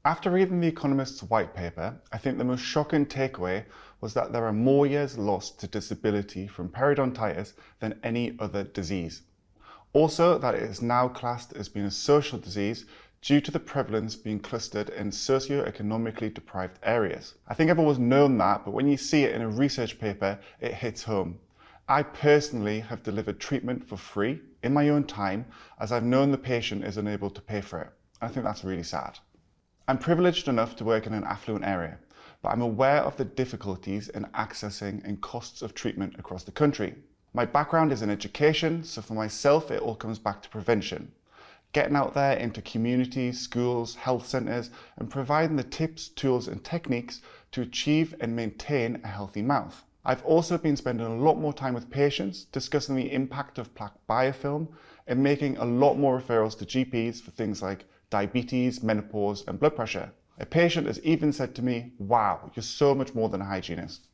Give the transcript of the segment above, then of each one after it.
After reading The Economist's white paper, I think the most shocking takeaway was that there are more years lost to disability from periodontitis than any other disease. Also, that it is now classed as being a social disease due to the prevalence being clustered in socio-economically deprived areas. I think I've always known that, but when you see it in a research paper, it hits home. I personally have delivered treatment for free in my own time, as I've known the patient is unable to pay for it. I think that's really sad. I'm privileged enough to work in an affluent area, but I'm aware of the difficulties in accessing and costs of treatment across the country. My background is in education, so for myself it all comes back to prevention. Getting out there into communities, schools, health centres and providing the tips, tools and techniques to achieve and maintain a healthy mouth. I've also been spending a lot more time with patients discussing the impact of plaque biofilm and making a lot more referrals to GPs for things like diabetes, menopause and blood pressure. A patient has even said to me, "Wow, you're so much more than a hygienist."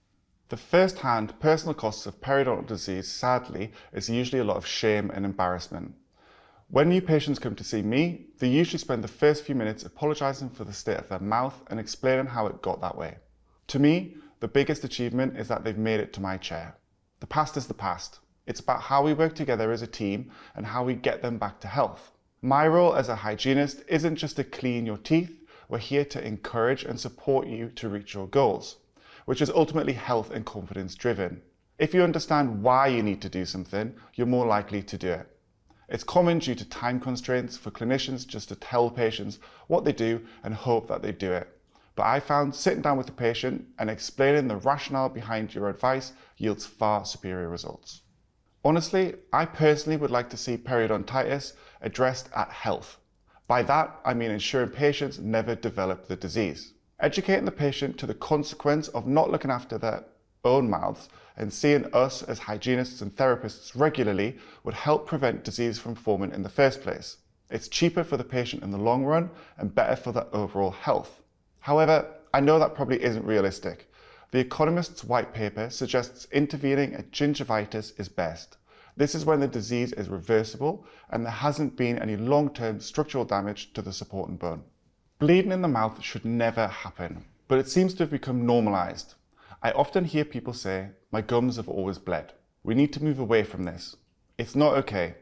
The first-hand personal costs of periodontal disease, sadly, is usually a lot of shame and embarrassment. When new patients come to see me, they usually spend the first few minutes apologising for the state of their mouth and explaining how it got that way. To me, the biggest achievement is that they've made it to my chair. The past is the past. It's about how we work together as a team and how we get them back to health. My role as a hygienist isn't just to clean your teeth, we're here to encourage and support you to reach your goals, which is ultimately health and confidence driven. If you understand why you need to do something, you're more likely to do it. It's common due to time constraints for clinicians just to tell patients what they do and hope that they do it. But I found sitting down with the patient and explaining the rationale behind your advice yields far superior results. Honestly, I personally would like to see periodontitis addressed at health. By that, I mean ensuring patients never develop the disease. Educating the patient to the consequence of not looking after their own mouths and seeing us as hygienists and therapists regularly would help prevent disease from forming in the first place. It's cheaper for the patient in the long run and better for their overall health. However, I know that probably isn't realistic. The Economist's white paper suggests intervening at gingivitis is best. This is when the disease is reversible and there hasn't been any long-term structural damage to the supporting bone. Bleeding in the mouth should never happen, but it seems to have become normalised. I often hear people say, "My gums have always bled." We need to move away from this. It's not okay.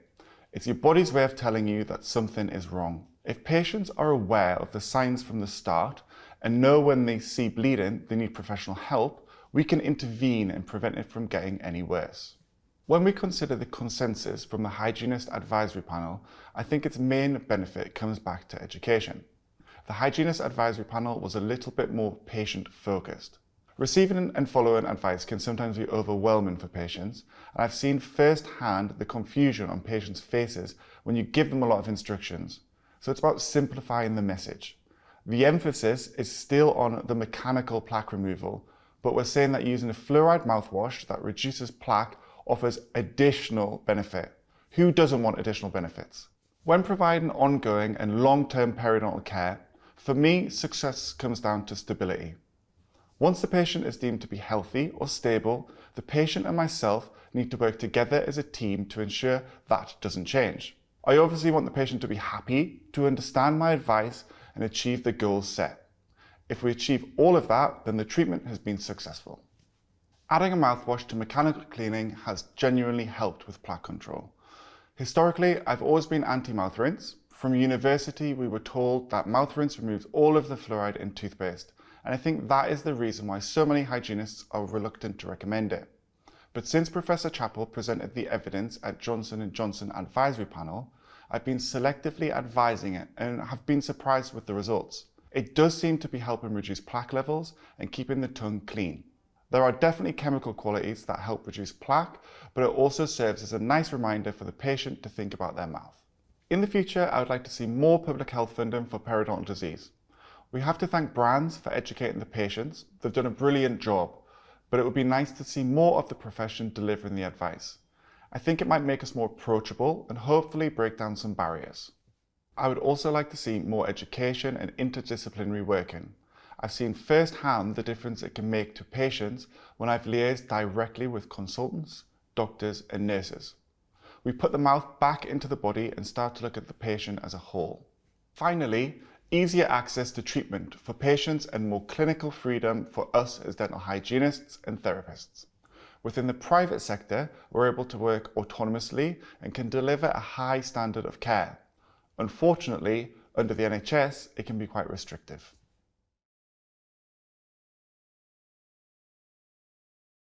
It's your body's way of telling you that something is wrong. If patients are aware of the signs from the start and know when they see bleeding they need professional help, we can intervene and prevent it from getting any worse. When we consider the consensus from the Hygienist Advisory Panel, I think its main benefit comes back to education. The Hygienist Advisory Panel was a little bit more patient-focused. Receiving and following advice can sometimes be overwhelming for patients, and I've seen firsthand the confusion on patients' faces when you give them a lot of instructions. So it's about simplifying the message. The emphasis is still on the mechanical plaque removal, but we're saying that using a fluoride mouthwash that reduces plaque offers additional benefit. Who doesn't want additional benefits? When providing ongoing and long-term periodontal care, for me, success comes down to stability. Once the patient is deemed to be healthy or stable, the patient and myself need to work together as a team to ensure that doesn't change. I obviously want the patient to be happy, to understand my advice and achieve the goals set. If we achieve all of that, then the treatment has been successful. Adding a mouthwash to mechanical cleaning has genuinely helped with plaque control. Historically, I've always been anti-mouth rinse. From university, we were told that mouth rinse removes all of the fluoride in toothpaste, and I think that is the reason why so many hygienists are reluctant to recommend it. But since Professor Chappell presented the evidence at Johnson & Johnson Advisory Panel, I've been selectively advising it and have been surprised with the results. It does seem to be helping reduce plaque levels and keeping the tongue clean. There are definitely chemical qualities that help reduce plaque, but it also serves as a nice reminder for the patient to think about their mouth. In the future, I would like to see more public health funding for periodontal disease. We have to thank brands for educating the patients. They've done a brilliant job, but it would be nice to see more of the profession delivering the advice. I think it might make us more approachable and hopefully break down some barriers. I would also like to see more education and interdisciplinary working. I've seen firsthand the difference it can make to patients when I've liaised directly with consultants, doctors and nurses. We put the mouth back into the body and start to look at the patient as a whole. Finally, easier access to treatment for patients and more clinical freedom for us as dental hygienists and therapists. Within the private sector, we're able to work autonomously and can deliver a high standard of care. Unfortunately, under the NHS, it can be quite restrictive.